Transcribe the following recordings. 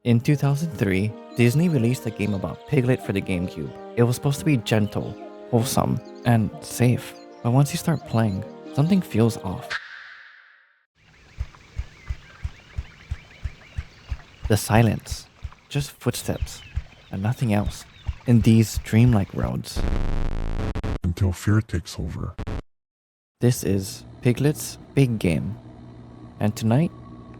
In 2003, Disney released a game about Piglet for the GameCube. It was supposed to be gentle, wholesome, and safe. But once you start playing, something feels off. The silence, just footsteps, and nothing else, in these dreamlike roads. Until fear takes over. This is Piglet's Big Game. And tonight,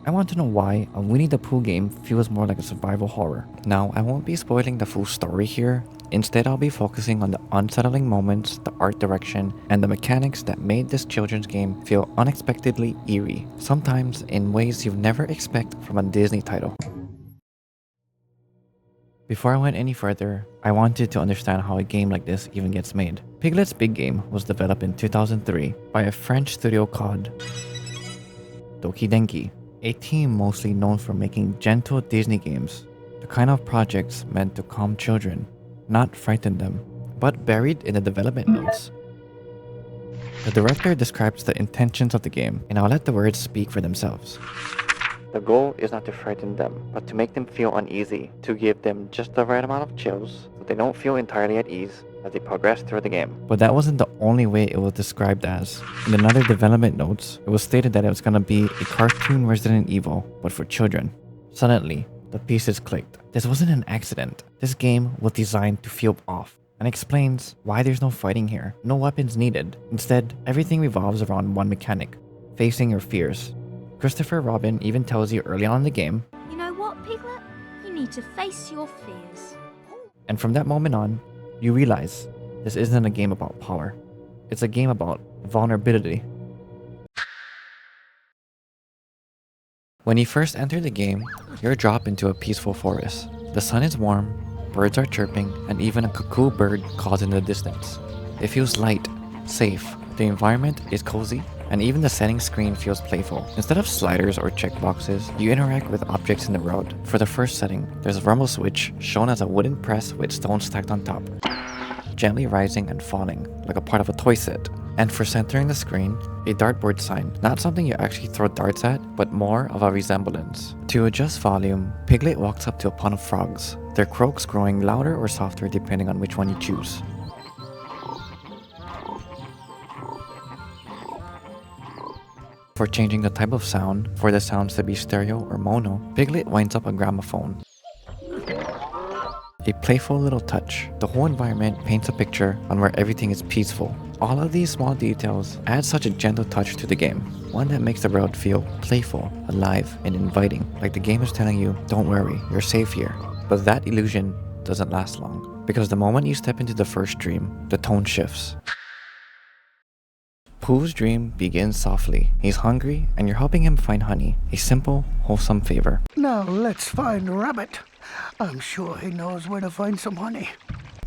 I want to know why a Winnie the Pooh game feels more like a survival horror. Now, I won't be spoiling the full story here. Instead, I'll be focusing on the unsettling moments, the art direction, and the mechanics that made this children's game feel unexpectedly eerie, sometimes in ways you'd never expect from a Disney title. Before I went any further, I wanted to understand how a game like this even gets made. Piglet's Big Game was developed in 2003 by a French studio called Doki Denki, a team mostly known for making gentle Disney games, the kind of projects meant to calm children, not frighten them. But buried in the development notes, the director describes the intentions of the game, and I'll let the words speak for themselves. The goal is not to frighten them, but to make them feel uneasy, to give them just the right amount of chills so they don't feel entirely at ease as they progress through the game. But that wasn't the only way it was described as. In another development notes, it was stated that it was gonna be a cartoon Resident Evil, but for children. Suddenly, the pieces clicked. This wasn't an accident. This game was designed to feel off, and explains why there's no fighting here, no weapons needed. Instead, everything revolves around one mechanic, facing your fears. Christopher Robin even tells you early on in the game, "You know what, Piglet? You need to face your fears." and from that moment on, you realize this isn't a game about power. It's a game about vulnerability. When you first enter the game, you're dropped into a peaceful forest. The sun is warm, birds are chirping, and even a cuckoo bird calls in the distance. It feels light, safe, the environment is cozy, and even the setting screen feels playful. Instead of sliders or checkboxes, you interact with objects in the road. For the first setting, there's a rumble switch shown as a wooden press with stones stacked on top, gently rising and falling like a part of a toy set. And for centering the screen, a dartboard sign, not something you actually throw darts at, but more of a resemblance. To adjust volume, Piglet walks up to a pond of frogs, their croaks growing louder or softer depending on which one you choose. For changing the type of sound, for the sounds to be stereo or mono, Piglet winds up a gramophone. A playful little touch. The whole environment paints a picture on where everything is peaceful. All of these small details add such a gentle touch to the game, one that makes the world feel playful, alive, and inviting, like the game is telling you, don't worry, you're safe here. But that illusion doesn't last long, because the moment you step into the first dream, the tone shifts. Pooh's dream begins softly. He's hungry, and you're helping him find honey, a simple, wholesome favor. Now let's find Rabbit. I'm sure he knows where to find some honey.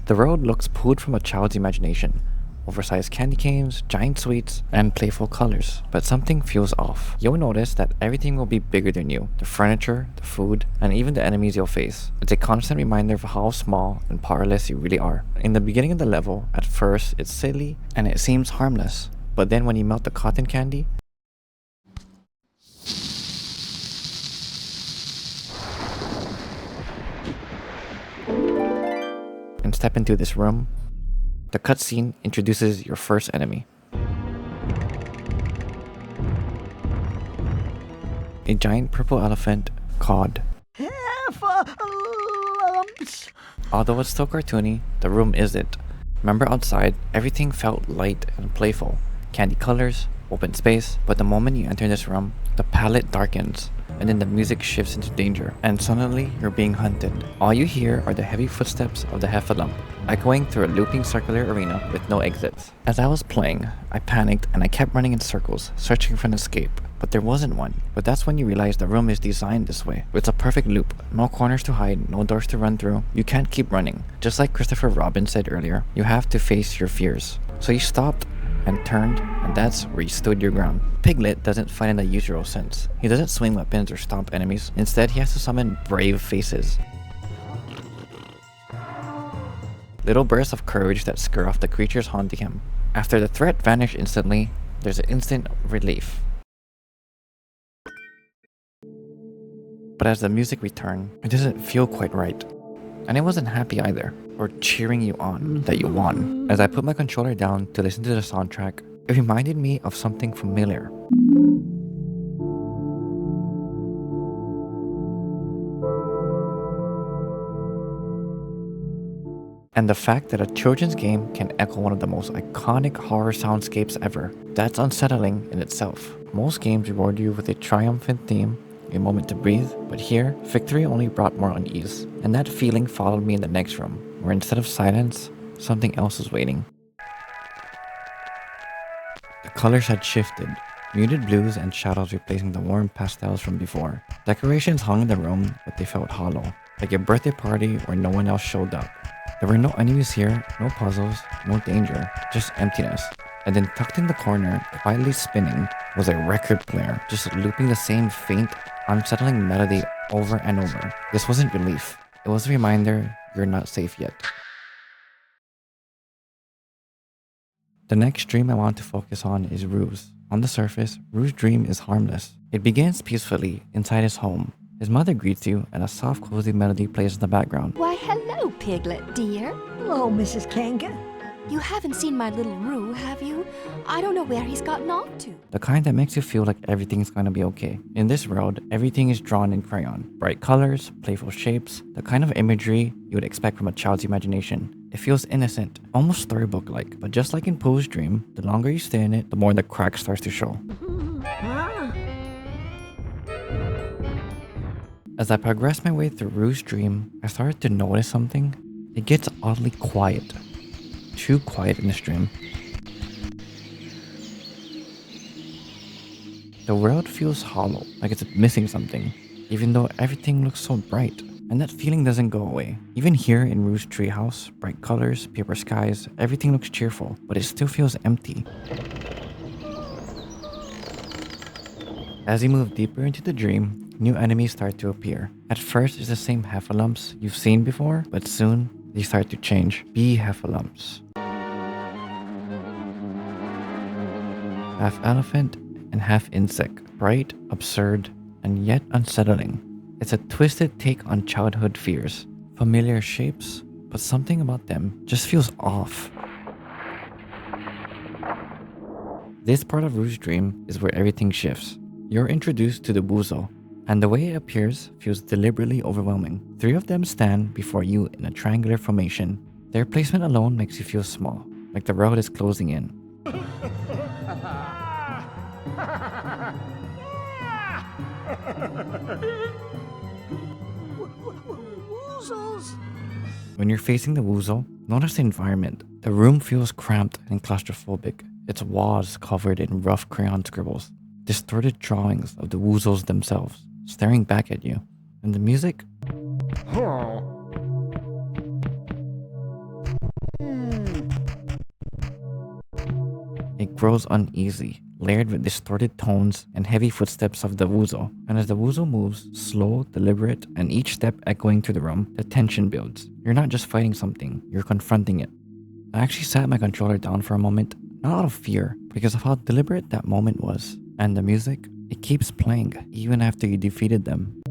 The road looks poohed from a child's imagination. Oversized candy canes, giant sweets, and playful colors. But something feels off. You'll notice that everything will be bigger than you. The furniture, the food, and even the enemies you'll face. It's a constant reminder of how small and powerless you really are. In the beginning of the level, at first, it's silly and it seems harmless. But then when you melt the cotton candy, and step into this room, the cutscene introduces your first enemy. A giant purple elephant called. Lumps. Although it's still cartoony, the room isn't. Remember, outside, everything felt light and playful. Candy colors, open space, but the moment you enter this room, the palette darkens, and then the music shifts into danger, and suddenly you're being hunted. All you hear are the heavy footsteps of the heffalump, echoing through a looping circular arena with no exits. As I was playing, I panicked and I kept running in circles, searching for an escape, but there wasn't one. But that's when you realize the room is designed this way. It's a perfect loop, no corners to hide, no doors to run through. You can't keep running. Just like Christopher Robin said earlier, you have to face your fears. So you stopped and turned, and that's where you stood your ground. Piglet doesn't fight in the usual sense. He doesn't swing weapons or stomp enemies. Instead, he has to summon brave faces. Little bursts of courage that scare off the creatures haunting him. After the threat vanished instantly, there's an instant relief. But as the music returned, it doesn't feel quite right. And it wasn't happy either, or cheering you on that you won. As I put my controller down to listen to the soundtrack, it reminded me of something familiar. And the fact that a children's game can echo one of the most iconic horror soundscapes ever, that's unsettling in itself. Most games reward you with a triumphant theme, a moment to breathe, but here, victory only brought more unease. And that feeling followed me in the next room, where instead of silence, something else was waiting. The colors had shifted, muted blues and shadows replacing the warm pastels from before. Decorations hung in the room, but they felt hollow, like a birthday party where no one else showed up. There were no enemies here, no puzzles, no danger, just emptiness. And then tucked in the corner, quietly spinning, was a record player, just looping the same faint, unsettling melody over and over. This wasn't relief. It was a reminder you're not safe yet. The next dream I want to focus on is Rue's. On the surface, Rue's dream is harmless. It begins peacefully inside his home. His mother greets you and a soft, cozy melody plays in the background. Why, hello, Piglet, dear. Hello, Mrs. Kanga. You haven't seen my little Roo, have you? I don't know where he's gotten off to. The kind that makes you feel like everything's gonna be okay. In this world, everything is drawn in crayon. Bright colors, playful shapes, the kind of imagery you would expect from a child's imagination. It feels innocent, almost storybook-like. But just like in Pooh's dream, the longer you stay in it, the more the crack starts to show. As I progressed my way through Rue's dream, I started to notice something. It gets oddly quiet. Too quiet in this dream. The world feels hollow, like it's missing something, even though everything looks so bright. And that feeling doesn't go away. Even here in Rue's treehouse, bright colors, paper skies, everything looks cheerful, but it still feels empty. As you move deeper into the dream, new enemies start to appear. At first, it's the same heffalumps you've seen before, but soon, they start to change. Bee heffalumps. Half elephant and half insect. Bright, absurd, and yet unsettling. It's a twisted take on childhood fears. Familiar shapes, but something about them just feels off. This part of Rue's dream is where everything shifts. You're introduced to the Wuzo, and the way it appears feels deliberately overwhelming. 3 of them stand before you in a triangular formation. Their placement alone makes you feel small, like the world is closing in. When you're facing the Wuzo, notice the environment. The room feels cramped and claustrophobic. Its walls covered in rough crayon scribbles. Distorted drawings of the Wuzos themselves, staring back at you. And the music? It grows uneasy, layered with distorted tones and heavy footsteps of the Wuzo. And as the Wuzo moves, slow, deliberate, and each step echoing through the room, the tension builds. You're not just fighting something, you're confronting it. I actually sat my controller down for a moment, not out of fear, because of how deliberate that moment was. And the music, it keeps playing, even after you defeated them.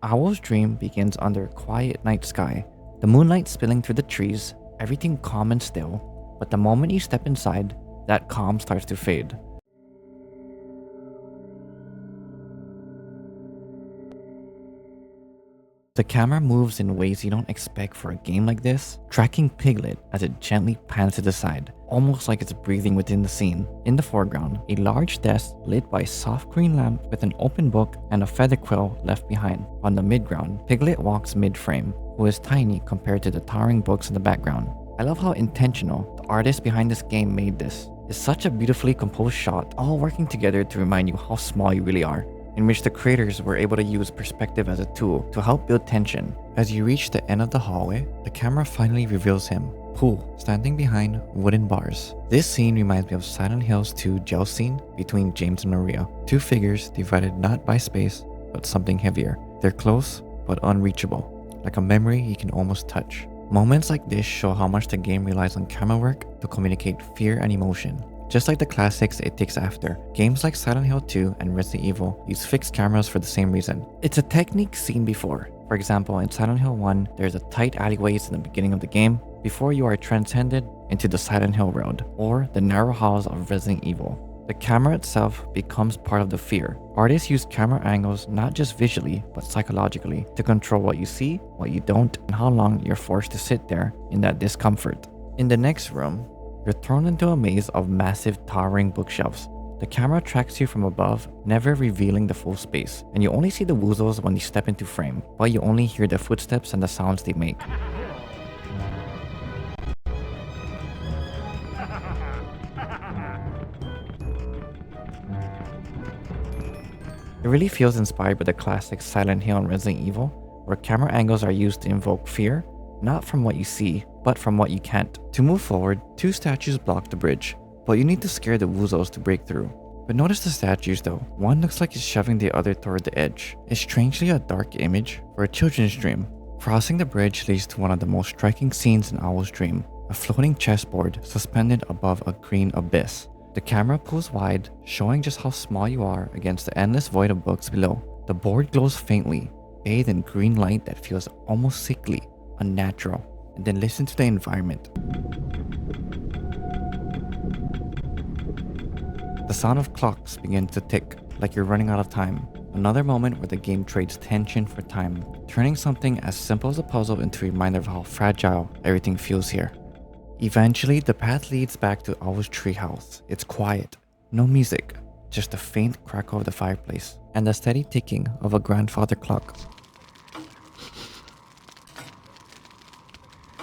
Owl's dream begins under a quiet night sky. The moonlight spilling through the trees, everything calm and still. But the moment you step inside, that calm starts to fade. The camera moves in ways you don't expect for a game like this, tracking Piglet as it gently pans to the side, almost like it's breathing within the scene. In the foreground, a large desk lit by a soft green lamp with an open book and a feather quill left behind. On the midground, Piglet walks mid-frame, who is tiny compared to the towering books in the background. I love how intentional the artist behind this game made this. It's such a beautifully composed shot, all working together to remind you how small you really are, in which the creators were able to use perspective as a tool to help build tension. As you reach the end of the hallway, the camera finally reveals him, Pooh, standing behind wooden bars. This scene reminds me of Silent Hill's 2 gel scene between James and Maria. 2 figures divided not by space, but something heavier. They're close, but unreachable, like a memory you can almost touch. Moments like this show how much the game relies on camera work to communicate fear and emotion. Just like the classics it takes after, games like Silent Hill 2 and Resident Evil use fixed cameras for the same reason. It's a technique seen before. For example, in Silent Hill 1, there's a tight alleyways in the beginning of the game before you are transcended into the Silent Hill Road, or the narrow halls of Resident Evil. The camera itself becomes part of the fear. Artists use camera angles not just visually, but psychologically to control what you see, what you don't, and how long you're forced to sit there in that discomfort. In the next room, you're thrown into a maze of massive towering bookshelves. The camera tracks you from above, never revealing the full space, and you only see the woozles when you step into frame, while you only hear their footsteps and the sounds they make. It really feels inspired by the classic Silent Hill and Resident Evil, where camera angles are used to invoke fear, not from what you see, but from what you can't. To move forward, two statues block the bridge, but you need to scare the woozles to break through. But notice the statues though. One looks like it's shoving the other toward the edge. It's strangely a dark image for a children's dream. Crossing the bridge leads to one of the most striking scenes in Owl's dream, a floating chessboard suspended above a green abyss. The camera pulls wide, showing just how small you are against the endless void of books below. The board glows faintly, bathed in green light that feels almost sickly, unnatural. And then listen to the environment. The sound of clocks begins to tick, like you're running out of time. Another moment where the game trades tension for time, turning something as simple as a puzzle into a reminder of how fragile everything feels here. Eventually, the path leads back to Owl's treehouse. It's quiet, no music, just the faint crackle of the fireplace and the steady ticking of a grandfather clock.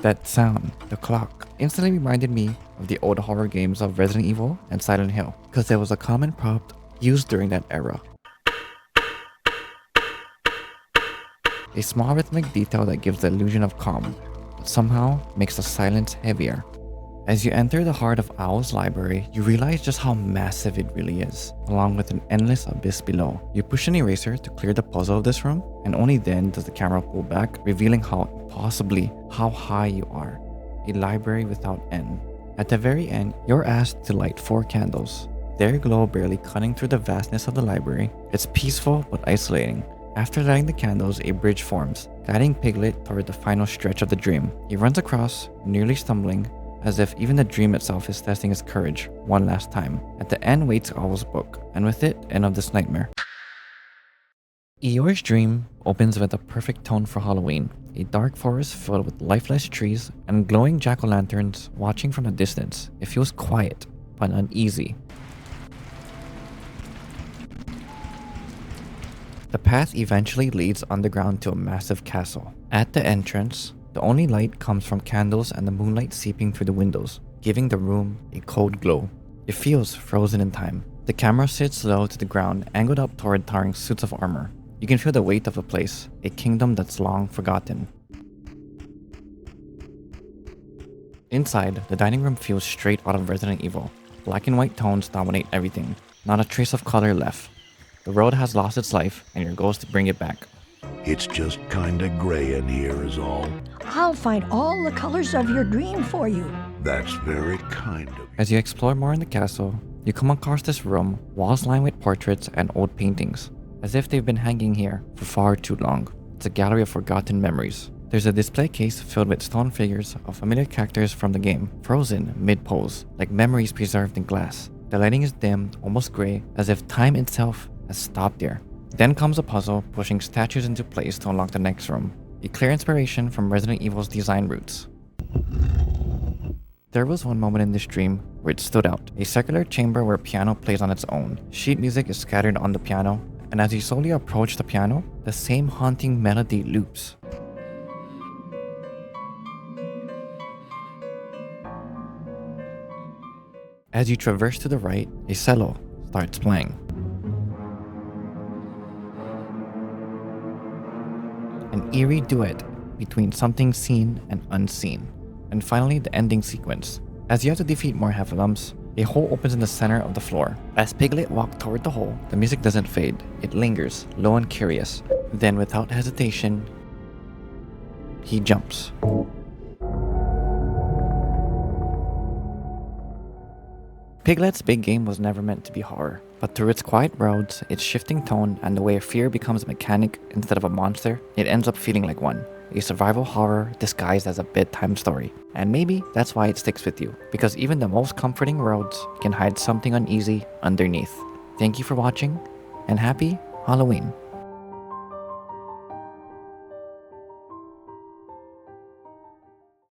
That sound, the clock, instantly reminded me of the old horror games of Resident Evil and Silent Hill, because there was a common prompt used during that era. A small rhythmic detail that gives the illusion of calm, but somehow makes the silence heavier. As you enter the heart of Owl's library, you realize just how massive it really is, along with an endless abyss below. You push an eraser to clear the puzzle of this room, and only then does the camera pull back, revealing how high you are. A library without end. At the very end, you're asked to light 4 candles, their glow barely cutting through the vastness of the library. It's peaceful but isolating. After lighting the candles, a bridge forms, guiding Piglet toward the final stretch of the dream. He runs across, nearly stumbling, as if even the dream itself is testing his courage one last time. At the end waits Owl's book, and with it, end of this nightmare. Eeyore's dream opens with a perfect tone for Halloween, a dark forest filled with lifeless trees and glowing jack-o'-lanterns watching from a distance. It feels quiet, but uneasy. The path eventually leads underground to a massive castle. At the entrance, the only light comes from candles and the moonlight seeping through the windows, giving the room a cold glow. It feels frozen in time. The camera sits low to the ground, angled up toward towering suits of armor. You can feel the weight of a place, a kingdom that's long forgotten. Inside, the dining room feels straight out of Resident Evil. Black and white tones dominate everything, not a trace of color left. The road has lost its life, and your goal is to bring it back. It's just kinda gray in here is all. I'll find all the colors of your dream for you. That's very kind of you. As you explore more in the castle, you come across this room, walls lined with portraits and old paintings, as if they've been hanging here for far too long. It's a gallery of forgotten memories. There's a display case filled with stone figures of familiar characters from the game, frozen mid-pose, like memories preserved in glass. The lighting is dimmed, almost gray, as if time itself has stopped there. Then comes a puzzle, pushing statues into place to unlock the next room. A clear inspiration from Resident Evil's design roots. There was one moment in this dream where it stood out. A circular chamber where piano plays on its own. Sheet music is scattered on the piano, and as you slowly approach the piano, the same haunting melody loops. As you traverse to the right, a cello starts playing. An eerie duet between something seen and unseen. And finally, the ending sequence. As you have to defeat more heffalumps, a hole opens in the center of the floor. As Piglet walks toward the hole, the music doesn't fade. It lingers, low and curious. Then, without hesitation, he jumps. Piglet's big game was never meant to be horror, but through its quiet roads, its shifting tone, and the way fear becomes a mechanic instead of a monster, it ends up feeling like one. A survival horror disguised as a bedtime story. And maybe that's why it sticks with you, because even the most comforting roads can hide something uneasy underneath. Thank you for watching, and happy Halloween.